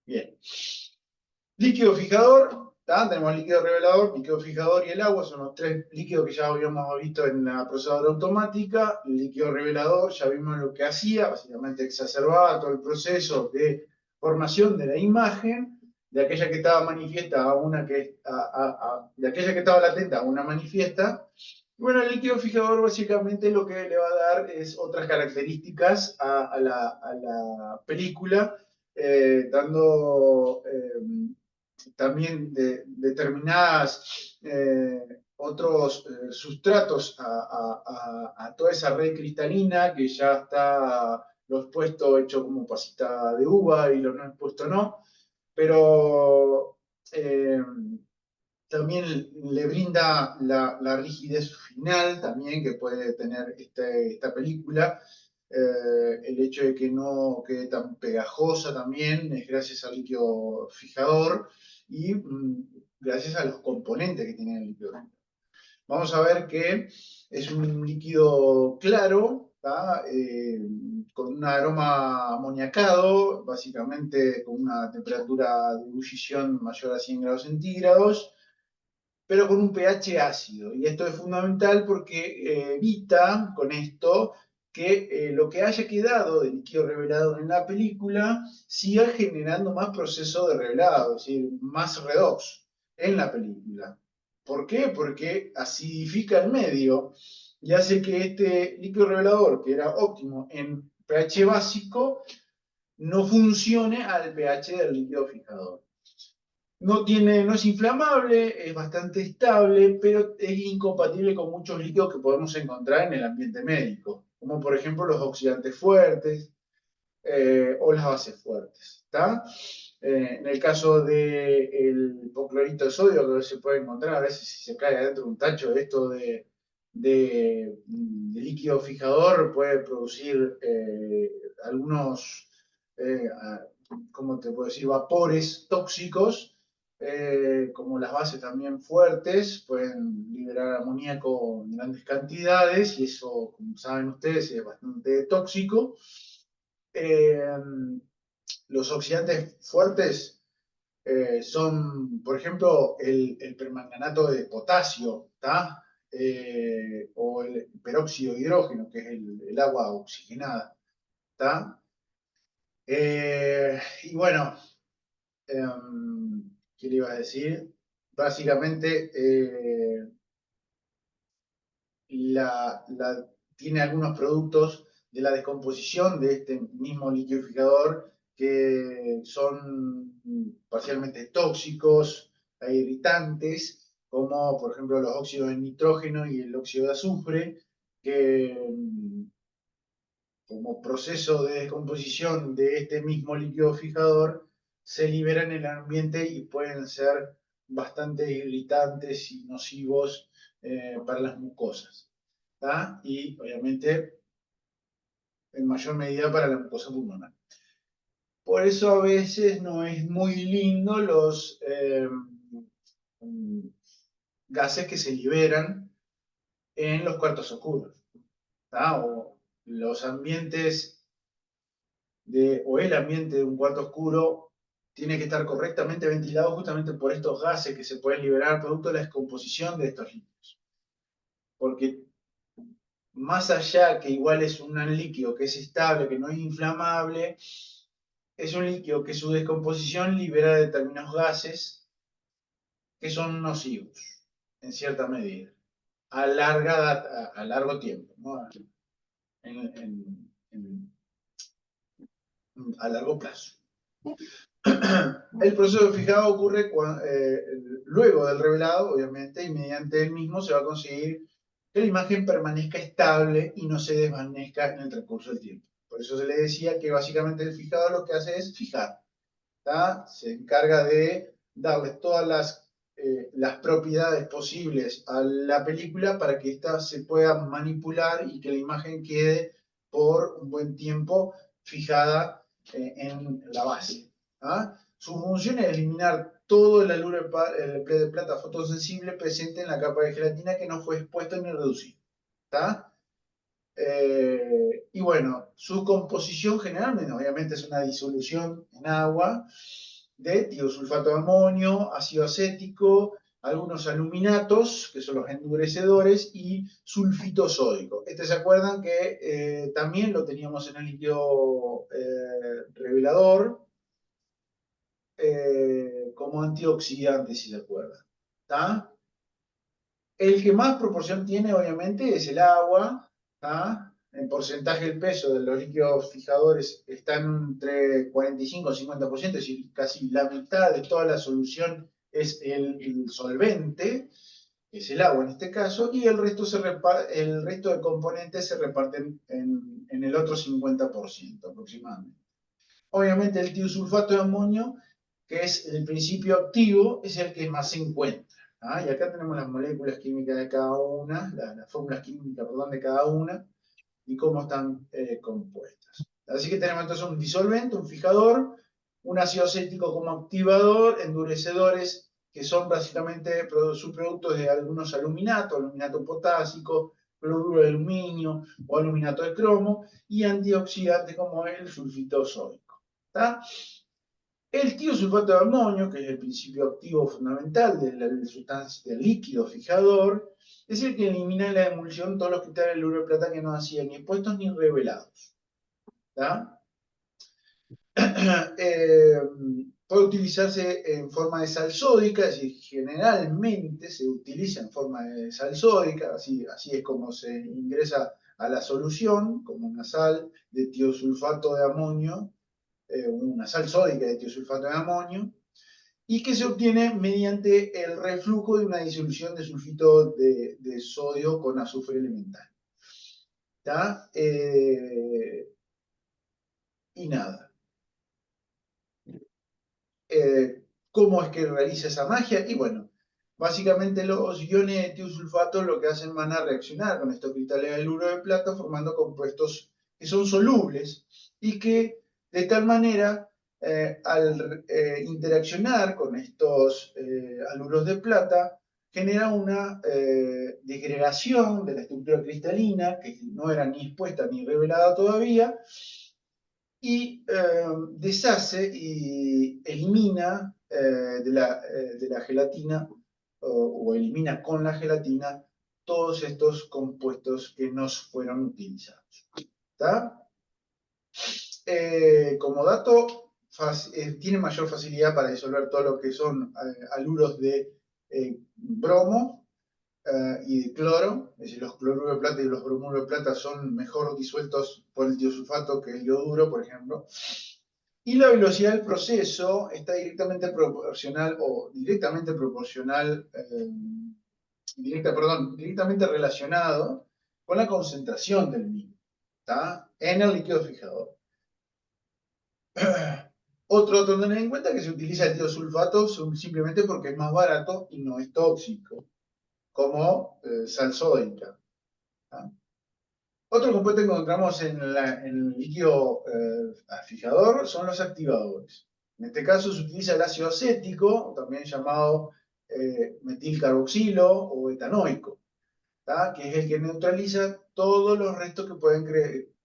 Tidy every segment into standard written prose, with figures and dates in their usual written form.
Bien. Líquido fijador, ¿tá? Tenemos líquido revelador, líquido fijador y el agua, son los tres líquidos que ya habíamos visto en la procesadora automática. El líquido revelador, ya vimos lo que hacía, básicamente exacerbaba todo el proceso de formación de la imagen, de aquella que estaba manifiesta a una de aquella que estaba latente a una manifiesta. Bueno, el líquido fijador básicamente lo que le va a dar es otras características a la película, dando también determinadas otros sustratos a toda esa red cristalina que ya está lo expuesto hecho como pasita de uva y lo no expuesto no, pero también le brinda la rigidez final también que puede tener esta película. El hecho de que no quede tan pegajosa también es gracias al líquido fijador y gracias a los componentes que tiene el líquido. Vamos a ver que es un líquido claro, con un aroma amoniacado, básicamente con una temperatura de ebullición mayor a 100 grados centígrados, pero con un pH ácido. Y esto es fundamental porque evita con esto que lo que haya quedado de líquido revelado en la película siga generando más proceso de revelado, es decir, más redox en la película. ¿Por qué? Porque acidifica el medio y hace que este líquido revelador, que era óptimo en pH básico, no funcione al pH del líquido fijador. No es inflamable, es bastante estable, pero es incompatible con muchos líquidos que podemos encontrar en el ambiente médico, como por ejemplo los oxidantes fuertes o las bases fuertes. ¿Tá? En el caso del hipoclorito de sodio, que se puede encontrar a veces si se cae adentro de un tacho de esto de líquido fijador, puede producir algunos, eh, ¿cómo te puedo decir?, vapores tóxicos, como las bases también fuertes, pueden liberar amoníaco en grandes cantidades y eso, como saben ustedes, es bastante tóxico. Eh, los oxidantes fuertes son, por ejemplo, el permanganato de potasio, ¿tá? O el peróxido de hidrógeno, que es el agua oxigenada. ¿Tá? Y bueno, ¿qué le iba a decir? Básicamente, tiene algunos productos de la descomposición de este mismo liquidificador que son parcialmente tóxicos e irritantes, como por ejemplo los óxidos de nitrógeno y el óxido de azufre, que como proceso de descomposición de este mismo líquido fijador se liberan en el ambiente y pueden ser bastante irritantes y nocivos para las mucosas. ¿Tá? Y obviamente en mayor medida para la mucosa pulmonar. Por eso a veces no es muy lindo los gases que se liberan en los cuartos oscuros. ¿Tá? O los ambientes o el ambiente de un cuarto oscuro tiene que estar correctamente ventilado justamente por estos gases que se pueden liberar producto de la descomposición de estos líquidos. Porque más allá que igual es un líquido que es estable, que no es inflamable, es un líquido que su descomposición libera determinados gases que son nocivos, en cierta medida, a largo tiempo, ¿no? en, a largo plazo. El proceso de fijado ocurre luego del revelado, obviamente, y mediante el mismo se va a conseguir que la imagen permanezca estable y no se desvanezca en el transcurso del tiempo. Por eso se le decía que básicamente el fijado lo que hace es fijar. ¿Tá? Se encarga de darle todas las propiedades posibles a la película para que ésta se pueda manipular y que la imagen quede por un buen tiempo fijada en la base. ¿Ah? Su función es eliminar todo el aluro de plata fotosensible presente en la capa de gelatina que no fue expuesto ni reducido. ¿Tá? Y bueno, su composición generalmente, obviamente, es una disolución en agua de tiosulfato de amonio, ácido acético, algunos aluminatos, que son los endurecedores, y sulfito sódico. ¿Se acuerdan que también lo teníamos en el líquido revelador como antioxidante, si se acuerdan? ¿Tá? El que más proporción tiene, obviamente, es el agua. ¿Tá? En porcentaje del peso de los líquidos fijadores está entre 45 y 50%, es decir, casi la mitad de toda la solución es el solvente, es el agua en este caso, y el resto, el resto de componentes se reparten en el otro 50% aproximadamente. Obviamente el tiosulfato de amonio, que es el principio activo, es el que más se encuentra. ¿Ah? Y acá tenemos las moléculas químicas de cada una, las fórmulas químicas, perdón, de cada una, y cómo están compuestas. Así que tenemos entonces un disolvente, un fijador, un ácido acético como activador, endurecedores, que son básicamente subproductos de algunos aluminatos, aluminato potásico, cloruro de aluminio o aluminato de cromo, y antioxidantes como el sulfito sódico. ¿Tá? El tiosulfato de amonio, que es el principio activo fundamental de la sustancia del líquido fijador, es el que elimina en la emulsión todos los cristales del uro de plata que no hacían ni expuestos ni revelados. Puede utilizarse en forma de sal sódica, es decir, generalmente se utiliza en forma de sal sódica, así es como se ingresa a la solución, como una sal de tiosulfato de amonio, una sal sódica de tiosulfato de amonio, y que se obtiene mediante el reflujo de una disolución de sulfito de sodio con azufre elemental. Y nada. ¿Cómo es que realiza esa magia? Y bueno, básicamente los iones de tiosulfato lo que hacen van a reaccionar con estos cristales de haluro de plata formando compuestos que son solubles y que de tal manera al interaccionar con estos haluros de plata genera una disgregación de la estructura cristalina que no era ni expuesta ni revelada todavía y deshace y elimina de la gelatina o elimina con la gelatina todos estos compuestos que no fueron utilizados. Como dato, tiene mayor facilidad para disolver todo lo que son haluros de bromo y de cloro, es decir, los cloruros de plata y los bromuros de plata son mejor disueltos por el tiosulfato que el yoduro, por ejemplo. Y la velocidad del proceso está directamente proporcional directamente relacionado con la concentración del mismo, en el líquido fijador. Otro dato a tener en cuenta es que se utiliza el tiosulfato simplemente porque es más barato y no es tóxico, como sal sódica. Otro compuesto que encontramos en el líquido fijador son los activadores. En este caso se utiliza el ácido acético, también llamado metilcarboxilo o etanoico, que es el que neutraliza todos los restos que pueden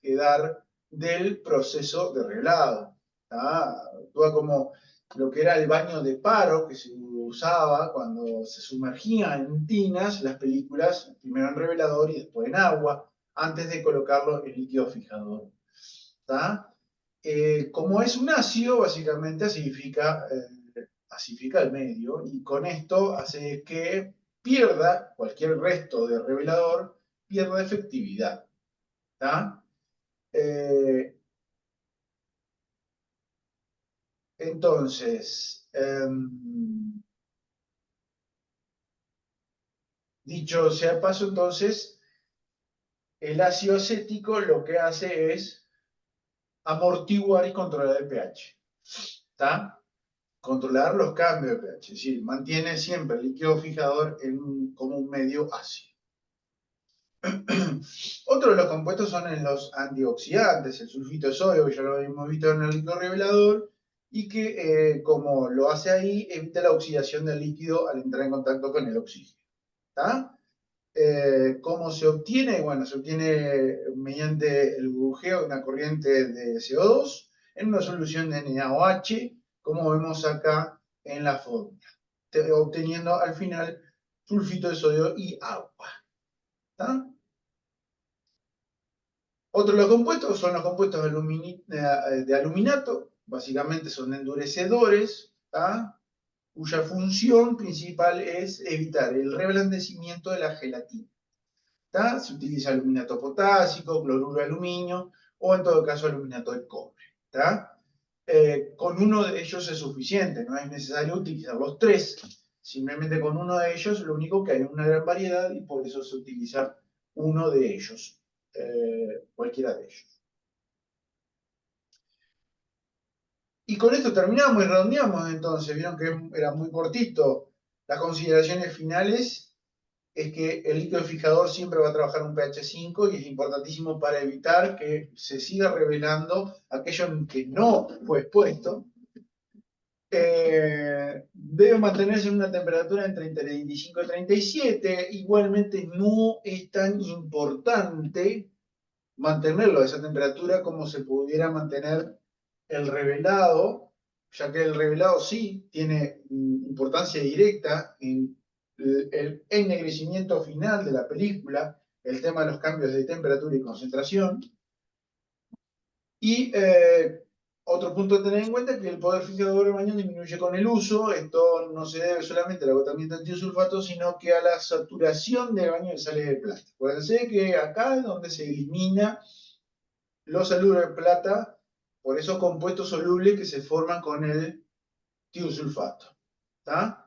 quedar del proceso de revelado. Actúa como lo que era el baño de paro que se usaba cuando se sumergían en tinas las películas, primero en revelador y después en agua, antes de colocarlo en líquido fijador. Como es un ácido, básicamente acidifica el medio y con esto hace que pierda cualquier resto de revelador, pierda efectividad. Entonces, dicho sea de paso, entonces, el ácido acético lo que hace es amortiguar y controlar el pH. Controlar los cambios de pH, es decir, mantiene siempre el líquido fijador como un medio ácido. Otro de los compuestos son los antioxidantes, el sulfito de sodio, que ya lo hemos visto en el líquido revelador, y que como lo hace ahí, evita la oxidación del líquido al entrar en contacto con el oxígeno. ¿Cómo se obtiene? Bueno, se obtiene mediante el burbujeo de una corriente de CO2 en una solución de NaOH como vemos acá en la fórmula, obteniendo al final sulfito de sodio y agua. ¿Está? Otro de los compuestos son los compuestos de aluminato, básicamente son endurecedores, ¿tá? Cuya función principal es evitar el reblandecimiento de la gelatina. ¿Tá? Se utiliza aluminato potásico, cloruro de aluminio o en todo caso aluminato de cobre. ¿Tá? Con uno de ellos es suficiente, no es necesario utilizar los tres. Simplemente con uno de ellos, lo único que hay una gran variedad y por eso se utiliza uno de ellos, cualquiera de ellos. Y con esto terminamos y redondeamos entonces. Vieron que era muy cortito. Las consideraciones finales es que el líquido fijador siempre va a trabajar un pH 5 y es importantísimo para evitar que se siga revelando aquello en que no fue expuesto. Debe mantenerse en una temperatura entre 35 y 37. Igualmente no es tan importante mantenerlo a esa temperatura como se pudiera mantener el revelado, ya que el revelado sí tiene importancia directa en el ennegrecimiento final de la película, el tema de los cambios de temperatura y concentración. Y otro punto a tener en cuenta es que el poder fijador del baño disminuye con el uso. Esto no se debe solamente al agotamiento de tiosulfato, sino que a la saturación del baño de sales de plata. Acuérdense que acá es donde se elimina los haloros de plata por esos compuestos solubles que se forman con el tiosulfato. ¿Tá?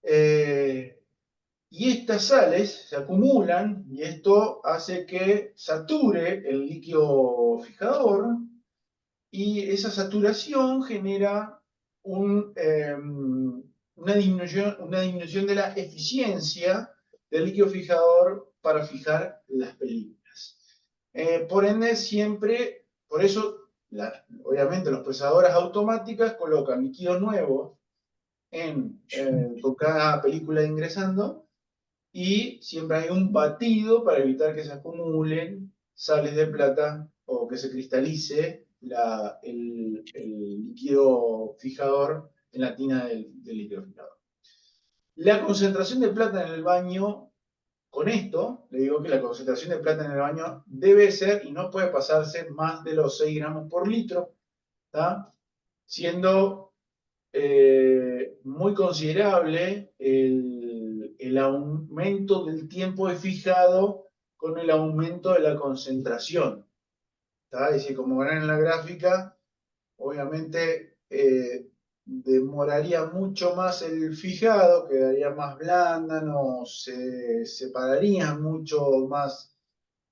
Y estas sales se acumulan y esto hace que sature el líquido fijador y esa saturación genera una disminución de la eficiencia del líquido fijador para fijar las películas. Por ende, siempre, por eso, obviamente, los procesadoras automáticas colocan líquido nuevo con cada película ingresando y siempre hay un batido para evitar que se acumulen sales de plata o que se cristalice el líquido fijador en la tina del líquido fijador. La concentración de plata en el baño, con esto, le digo que la concentración de plata en el baño debe ser y no puede pasarse más de los 6 gramos por litro, ¿tá? Siendo muy considerable el aumento del tiempo de fijado con el aumento de la concentración. ¿Tá? Es decir, como verán en la gráfica, obviamente demoraría mucho más el fijado, quedaría más blanda, no se separaría mucho más,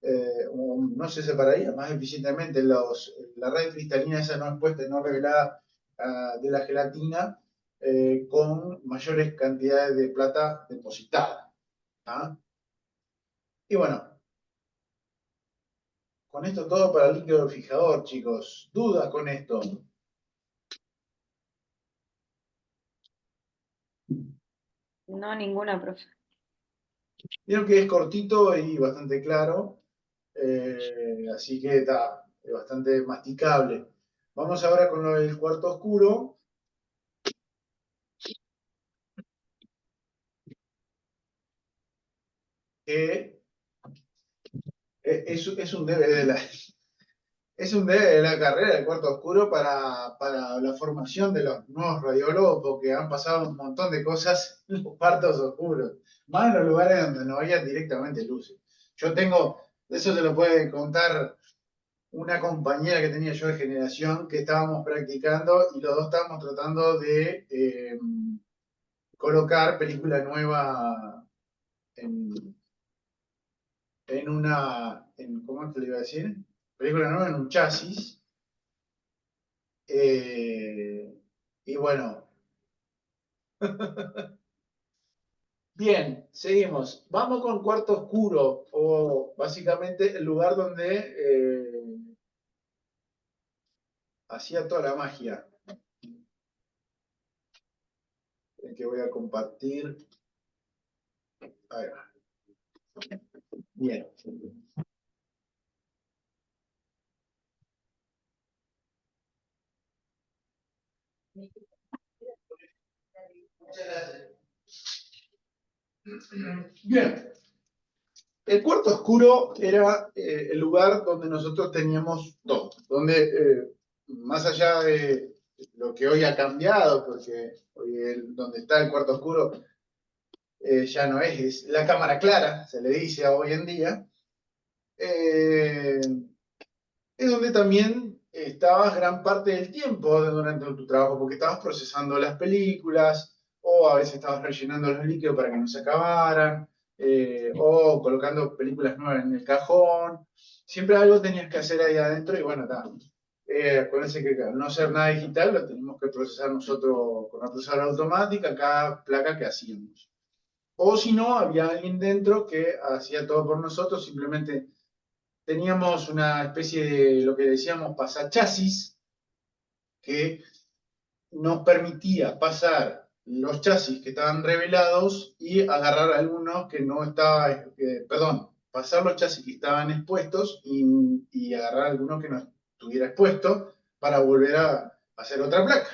no se separaría más eficientemente la red cristalina esa no expuesta y no revelada de la gelatina con mayores cantidades de plata depositada. ¿Ah? Y bueno, con esto todo para el líquido fijador, chicos. ¿Dudas con esto? No, ninguna, profe. Vieron que es cortito y bastante claro, así que está bastante masticable. Vamos ahora con el cuarto oscuro. Que es un debe de la carrera del cuarto oscuro para la formación de los nuevos radiólogos, porque han pasado un montón de cosas en los cuartos oscuros, más en los lugares donde no había directamente luces. Yo tengo, eso se lo puede contar una compañera que tenía yo de generación, que estábamos practicando y los dos estábamos tratando de colocar película nueva ¿cómo es que le iba a decir? Película nueva en un chasis. Y bueno, bien, seguimos. Vamos con cuarto oscuro, o básicamente el lugar donde hacía toda la magia. El que voy a compartir. Ahí va. Bien. Bien, el cuarto oscuro era el lugar donde nosotros teníamos todo, donde más allá de lo que hoy ha cambiado, porque hoy donde está el cuarto oscuro ya no es la cámara clara, se le dice a hoy en día, eh, es donde también estabas gran parte del tiempo durante tu trabajo, porque estabas procesando las películas, o a veces estabas rellenando los líquidos para que no se acabaran, o colocando películas nuevas en el cajón. Siempre algo tenías que hacer ahí adentro, y bueno, está. Acuérdense que al no ser nada digital, lo tenemos que procesar nosotros con la procesadora automática, cada placa que hacíamos. O si no, había alguien dentro que hacía todo por nosotros, simplemente teníamos una especie de lo que decíamos pasachasis, que nos permitía pasar los chasis que estaban revelados y agarrar algunos que no estaban, perdón, pasar los chasis que estaban expuestos y agarrar algunos que no estuviera expuesto para volver a hacer otra placa.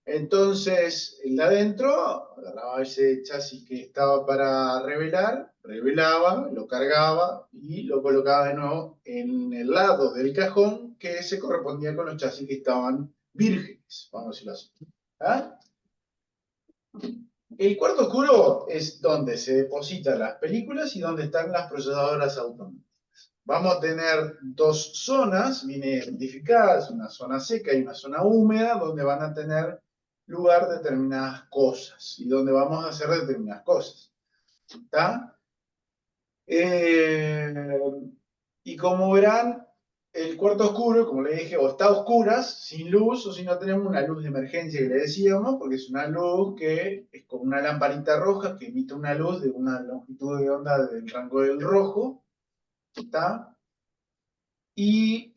Entonces, el de adentro agarraba ese chasis que estaba para revelar, revelaba, lo cargaba y lo colocaba de nuevo en el lado del cajón que se correspondía con los chasis que estaban vírgenes, vamos a decirlo así. ¿Ah? El cuarto oscuro es donde se depositan las películas y donde están las procesadoras automáticas. Vamos a tener dos zonas bien identificadas, una zona seca y una zona húmeda, donde van a tener lugar determinadas cosas y donde vamos a hacer determinadas cosas. ¿Está? Y como verán, el cuarto oscuro, como le dije, o está a oscuras, sin luz, o si no tenemos una luz de emergencia que le decíamos, porque es una luz que es como una lamparita roja que emite una luz de una longitud de onda del rango del rojo. ¿Está? Y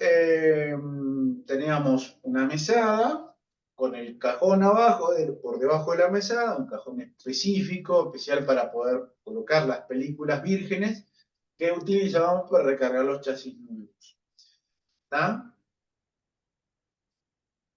teníamos una mesada con el cajón abajo, por debajo de la mesada, un cajón específico, especial para poder colocar las películas vírgenes que utilizábamos para recargar los chasis nuevos. ¿Está?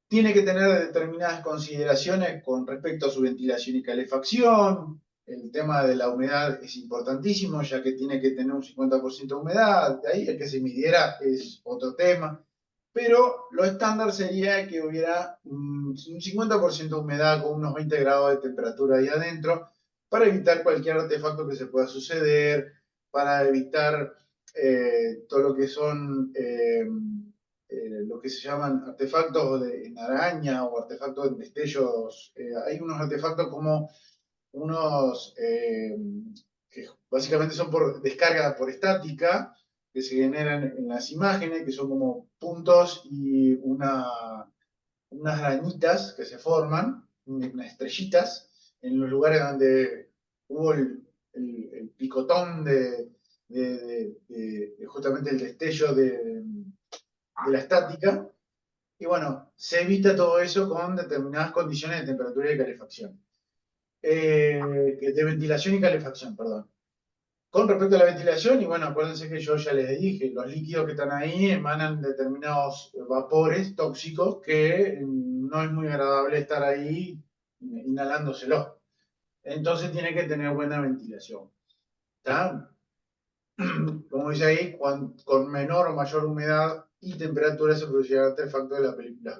Tiene que tener determinadas consideraciones con respecto a su ventilación y calefacción. El tema de la humedad es importantísimo, ya que tiene que tener un 50% de humedad. De ahí el que se midiera es otro tema. Pero lo estándar sería que hubiera un 50% de humedad con unos 20 grados de temperatura ahí adentro, para evitar cualquier artefacto que se pueda suceder, para evitar todo lo que son lo que se llaman artefactos en araña o artefactos en destellos. Hay unos artefactos como unos que básicamente son por descarga por estática, que se generan en las imágenes, que son como puntos y unas arañitas que se forman, unas estrellitas, en los lugares donde hubo el picotón de justamente el destello de la estática. Y bueno, se evita todo eso con determinadas condiciones de temperatura y calefacción. De ventilación y calefacción, perdón. Con respecto a la ventilación, y bueno, acuérdense que yo ya les dije, los líquidos que están ahí emanan determinados vapores tóxicos que no es muy agradable estar ahí inhalándoselo. Entonces tiene que tener buena ventilación. ¿Está? Como dice ahí, con menor o mayor humedad y temperatura se producirá el artefacto de la película.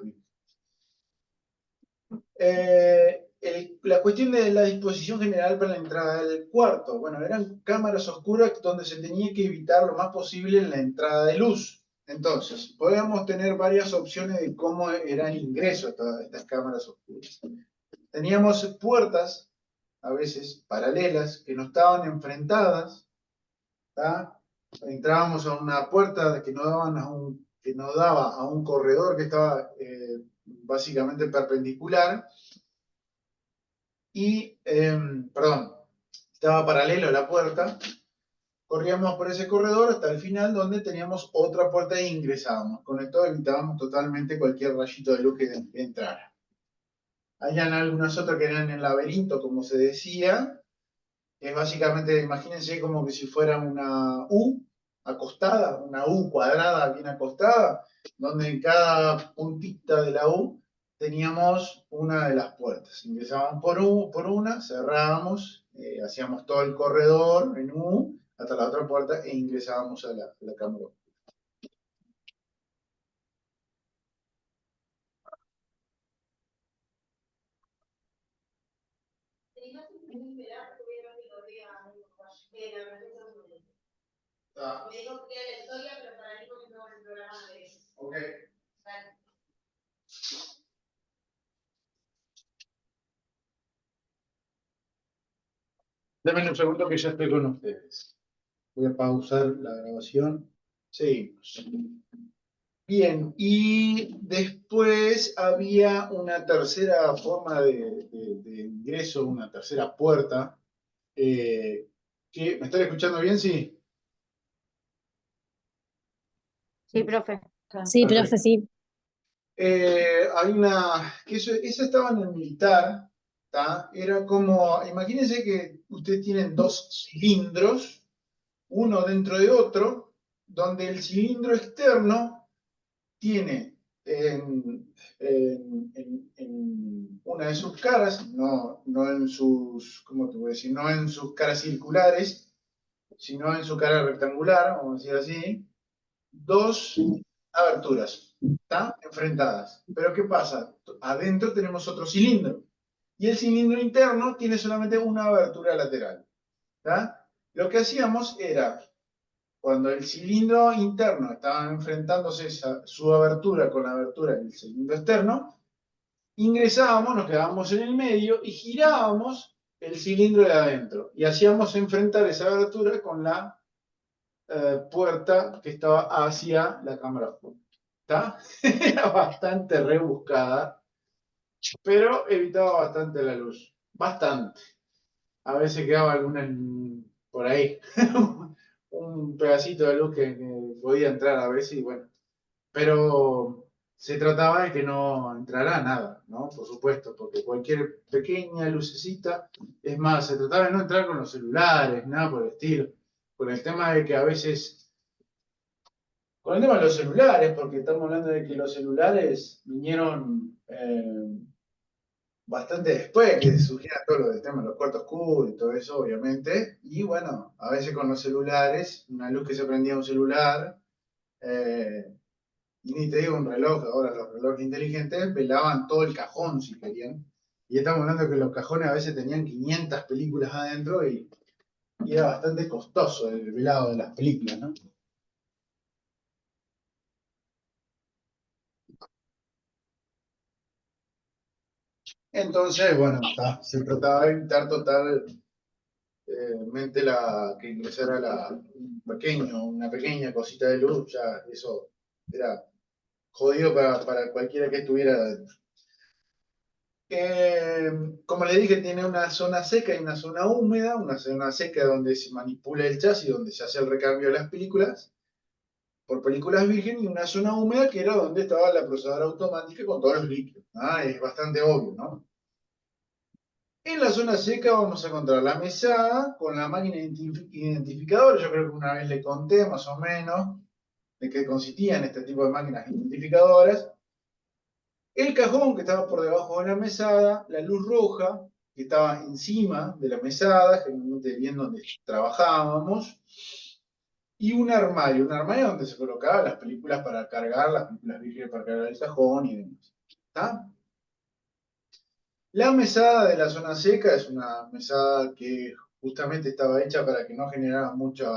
La cuestión de la disposición general para la entrada del cuarto. Bueno, eran cámaras oscuras donde se tenía que evitar lo más posible la entrada de luz. Entonces, podíamos tener varias opciones de cómo era el ingreso a todas estas cámaras oscuras. Teníamos puertas, a veces paralelas, que no estaban enfrentadas. ¿Tá? Entrábamos a una puerta que nos daba a un corredor que estaba básicamente perpendicular y, perdón, estaba paralelo a la puerta. Corríamos por ese corredor hasta el final, donde teníamos otra puerta e ingresábamos. Con esto evitábamos totalmente cualquier rayito de luz que entrara. Habían algunas otras que eran en el laberinto, como se decía, que es básicamente, imagínense como que si fuera una U acostada, una U cuadrada bien acostada, donde en cada puntita de la U teníamos una de las puertas. Ingresábamos por una, cerrábamos, hacíamos todo el corredor en U hasta la otra puerta e ingresábamos a la cámara. Me dijo que la historia, pero para mí no el programa de eso. Ok. Denme un segundo que ya estoy con ustedes. Voy a pausar la grabación. Seguimos. Bien, y después había una tercera forma de ingreso, una tercera puerta. ¿Me están escuchando bien? Sí. Sí, profe. Sí, Perfecto. profe, sí. Hay una, que esa estaba en el militar, ¿tá? Era como, imagínense que ustedes tienen dos cilindros, uno dentro de otro, donde el cilindro externo tiene en una de sus caras, no en sus, ¿cómo te voy a decir? No en sus caras circulares, sino en su cara rectangular, vamos a decir así, dos aberturas, ¿está? Enfrentadas. Pero ¿qué pasa? Adentro tenemos otro cilindro. Y el cilindro interno tiene solamente una abertura lateral. ¿Está? Lo que hacíamos era, cuando el cilindro interno estaba enfrentándose su abertura con la abertura del cilindro externo, ingresábamos, nos quedábamos en el medio y girábamos el cilindro de adentro. Y hacíamos enfrentar esa abertura con la puerta que estaba hacia la cámara. ¿Está? Era bastante rebuscada, pero evitaba bastante la luz. Bastante. A veces quedaba alguna por ahí. Un pedacito de luz que podía entrar a veces y bueno. Pero se trataba de que no entrara nada, ¿no? Por supuesto, porque cualquier pequeña lucecita, es más, se trataba de no entrar con los celulares, nada por el estilo. Con el tema de que a veces con el tema de los celulares, porque estamos hablando de que los celulares vinieron bastante después que surgiera todo lo del tema de los cuartos oscuros y todo eso, obviamente. Y bueno, a veces con los celulares, una luz que se prendía en un celular, eh, y ni te digo un reloj, ahora los relojes inteligentes velaban todo el cajón si querían. Y estamos hablando de que los cajones a veces tenían 500 películas adentro y era bastante costoso el velado de las películas, ¿no? Entonces, bueno, se trataba de evitar totalmente que ingresara una pequeña cosita de luz, ya eso era jodido para cualquiera que estuviera adentro. Como le dije, tiene una zona seca y una zona húmeda, una zona seca donde se manipula el chasis, donde se hace el recambio de las películas, por películas virgen, y una zona húmeda que era donde estaba la procesadora automática con todos los líquidos. Es bastante obvio, ¿no? En la zona seca vamos a encontrar la mesada con la máquina identificadora. Yo creo que una vez le conté más o menos de qué consistían este tipo de máquinas identificadoras. El cajón que estaba por debajo de la mesada, la luz roja que estaba encima de la mesada, generalmente bien donde trabajábamos, y un armario donde se colocaban las películas para cargar, las películas vírgenes para cargar el cajón y demás. ¿Está? La mesada de la zona seca es una mesada que justamente estaba hecha para que no generara mucha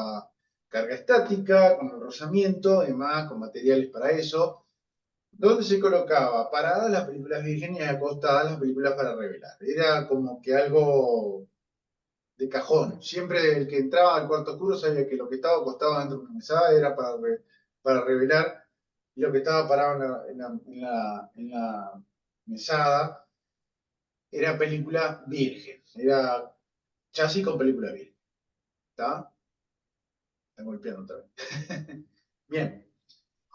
carga estática, con el rozamiento, además, con materiales para eso, donde se colocaba paradas las películas vírgenes y acostadas las películas para revelar. Era como que algo de cajón. Siempre el que entraba al cuarto oscuro sabía que lo que estaba acostado dentro de una mesada era para revelar, y lo que estaba parado en la mesada era película virgen, era chasis con película virgen. ¿Está? Están golpeando otra vez. Bien.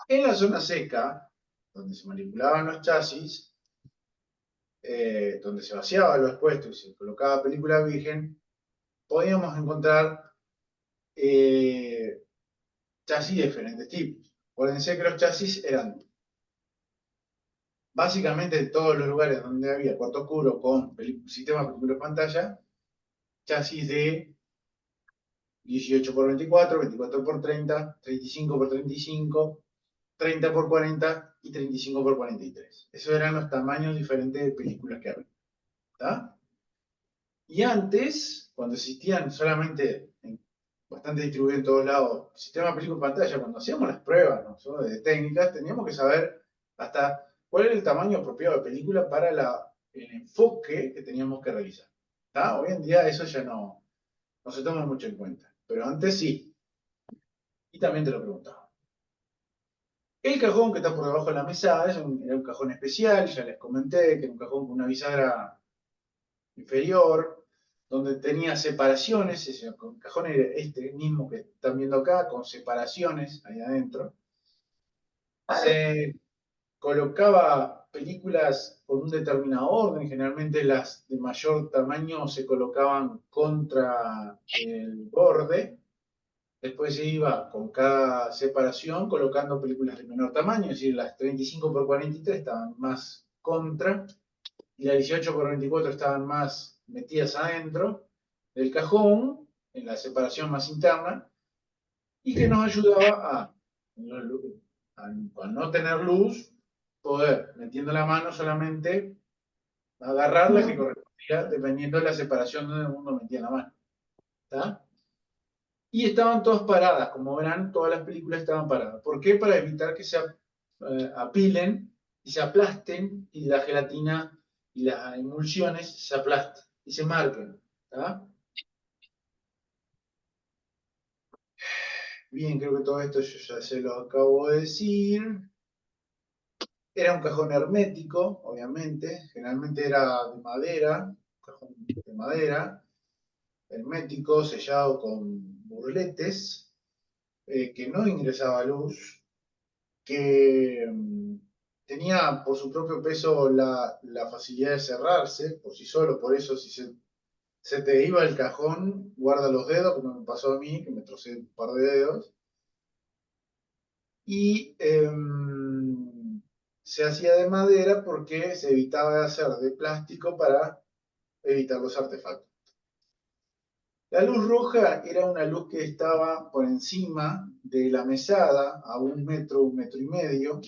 En la zona seca, donde se manipulaban los chasis, donde se vaciaba los puestos y se colocaba película virgen, podíamos encontrar chasis de diferentes tipos. Acuérdense que los chasis eran básicamente en todos los lugares donde había cuarto oscuro con sistema película pantalla, chasis de 18 por 24, 24 por 30, 35 por 35, 30 por 40 y 35 por 43. Esos eran los tamaños diferentes de películas que había. ¿Tá? Y antes, cuando existían solamente, bastante distribuido en todos lados, sistema película pantalla, cuando hacíamos las pruebas, ¿no?, de técnicas, teníamos que saber hasta cuál era el tamaño apropiado de película para el enfoque que teníamos que realizar. ¿Tá? Hoy en día eso ya no se toma mucho en cuenta, pero antes sí, y también te lo preguntaba. El cajón que está por debajo de la mesada era un cajón especial, ya les comenté, que era un cajón con una bisagra inferior, donde tenía separaciones, ese cajón era este mismo que están viendo acá, con separaciones ahí adentro. Se colocaba películas con un determinado orden, generalmente las de mayor tamaño se colocaban contra el borde, después se iba con cada separación colocando películas de menor tamaño, es decir, las 35 por 43 estaban más contra, y las 18 por 24 estaban más metidas adentro del cajón, en la separación más interna, y que nos ayudaba a no tener luz, poder, metiendo la mano solamente, agarrar la que correspondía dependiendo de la separación donde uno metía la mano. ¿Está? Y estaban todas paradas, como verán, todas las películas estaban paradas. ¿Por qué? Para evitar que se apilen y se aplasten y la gelatina y las emulsiones se aplasten y se marquen. ¿Tá? Bien, creo que todo esto yo ya se lo acabo de decir. Era un cajón hermético, obviamente. Generalmente era de madera, un cajón de madera, hermético, sellado con burletes, que no ingresaba luz, que tenía por su propio peso la facilidad de cerrarse por sí solo, por eso si se te iba el cajón, guarda los dedos, como me pasó a mí, que me trocé un par de dedos, y se hacía de madera porque se evitaba hacer de plástico para evitar los artefactos. La luz roja era una luz que estaba por encima de la mesada, a 1 metro y medio,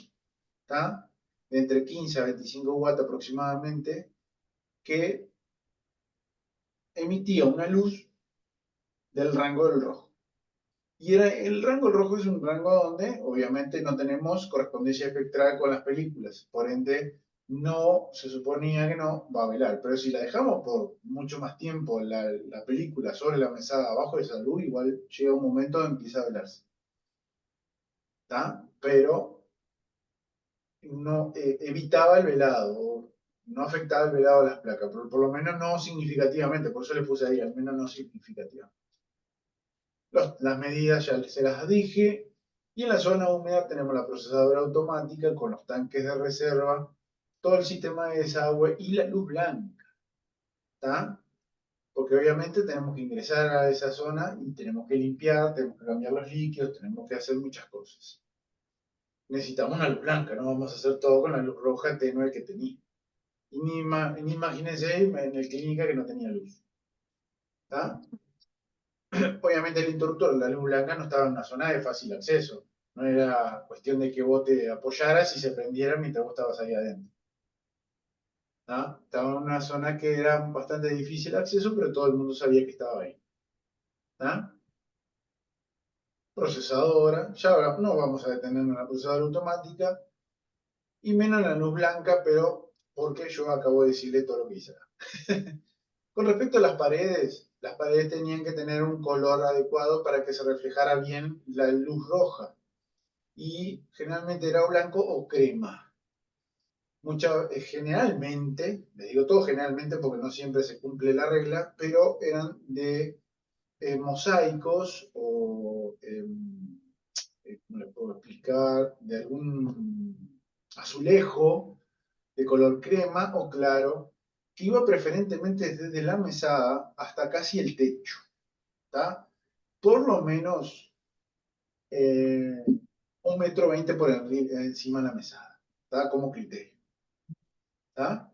¿tá? De entre 15 a 25 watts aproximadamente, que emitía una luz del rango del rojo. Y el rango del rojo es un rango donde obviamente no tenemos correspondencia espectral con las películas, por ende no se suponía que no va a velar, pero si la dejamos por mucho más tiempo la película sobre la mesada abajo de esa luz, igual llega un momento donde empieza a velarse. ¿Tá? Pero no evitaba el velado, no afectaba el velado de las placas, por lo menos no significativamente, por eso le puse ahí, al menos no significativamente. Las medidas ya se las dije, y en la zona húmeda tenemos la procesadora automática con los tanques de reserva, todo el sistema de desagüe y la luz blanca, ¿tá? Porque obviamente tenemos que ingresar a esa zona y tenemos que limpiar, tenemos que cambiar los líquidos, tenemos que hacer muchas cosas. Necesitamos una luz blanca, no vamos a hacer todo con la luz roja tenue que tenía. Y ni imagínense en el clínica que no tenía luz. ¿Tá? Obviamente el interruptor, la luz blanca, no estaba en una zona de fácil acceso. No era cuestión de que vos te apoyaras y se prendiera mientras vos estabas ahí adentro. ¿Tá? Estaba en una zona que era bastante difícil de acceso, pero todo el mundo sabía que estaba ahí. ¿Tá? Procesadora, ya ahora no vamos a detenernos en la procesadora automática, y menos en la luz blanca, pero porque yo acabo de decirle todo lo que hice acá. Con respecto a las paredes tenían que tener un color adecuado para que se reflejara bien la luz roja. Y generalmente era o blanco o crema. Generalmente, les digo todo generalmente porque no siempre se cumple la regla, pero eran de mosaicos o, ¿cómo les puedo explicar? De algún azulejo de color crema o claro, que iba preferentemente desde la mesada hasta casi el techo. ¿Tá? Por lo menos 1,20 m por encima de la mesada, ¿tá? Como criterio. ¿Tá?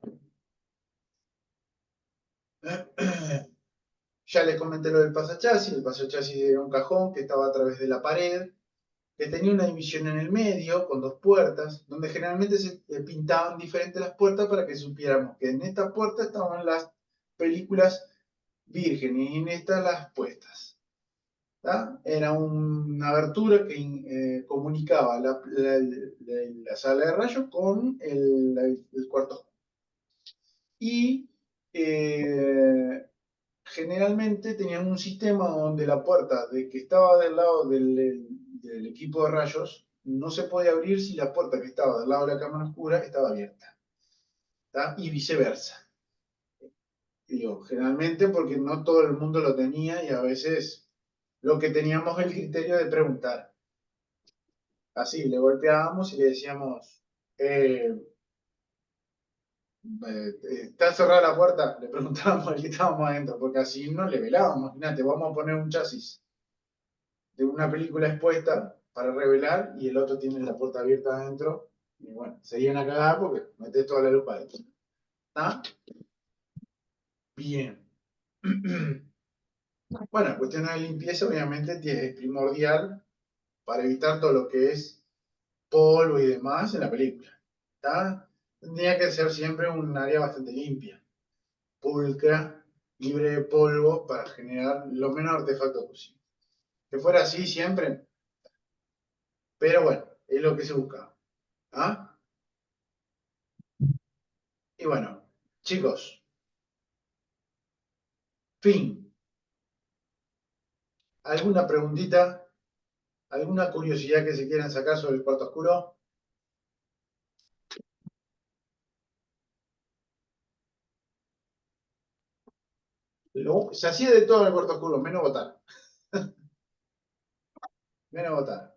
Ya les comenté lo del pasachasis. El pasachasis era un cajón que estaba a través de la pared, que tenía una división en el medio con dos puertas, donde generalmente se pintaban diferentes las puertas para que supiéramos que en esta puerta estaban las películas vírgenes y en esta las puestas. ¿Tá? Era una abertura que comunicaba la sala de rayos con el cuarto. Y generalmente tenían un sistema donde la puerta de que estaba del lado del equipo de rayos no se podía abrir si la puerta que estaba del lado de la cámara oscura estaba abierta. ¿Tá? Y viceversa. Digo, generalmente porque no todo el mundo lo tenía y a veces lo que teníamos el criterio de preguntar. Así, le golpeábamos y le decíamos, ¿está cerrada la puerta? Le preguntábamos al que estábamos adentro, porque así no le velábamos. Imagínate, vamos a poner un chasis de una película expuesta para revelar y el otro tiene la puerta abierta adentro. Y bueno, sería una cagada porque metes toda la luz para adentro. ¿Ah? Bien. Bueno, cuestiones de limpieza obviamente es primordial para evitar todo lo que es polvo y demás en la película. ¿Tá? Tendría que ser siempre un área bastante limpia, pulcra, libre de polvo para generar lo menos artefactos posible. Que fuera así siempre, pero bueno, es lo que se busca. ¿Ah? Y bueno, chicos, fin. ¿Alguna preguntita? ¿Alguna curiosidad que se quieran sacar sobre el cuarto oscuro? Se hacía de todo en el cuarto oscuro, menos votar. Menos votar.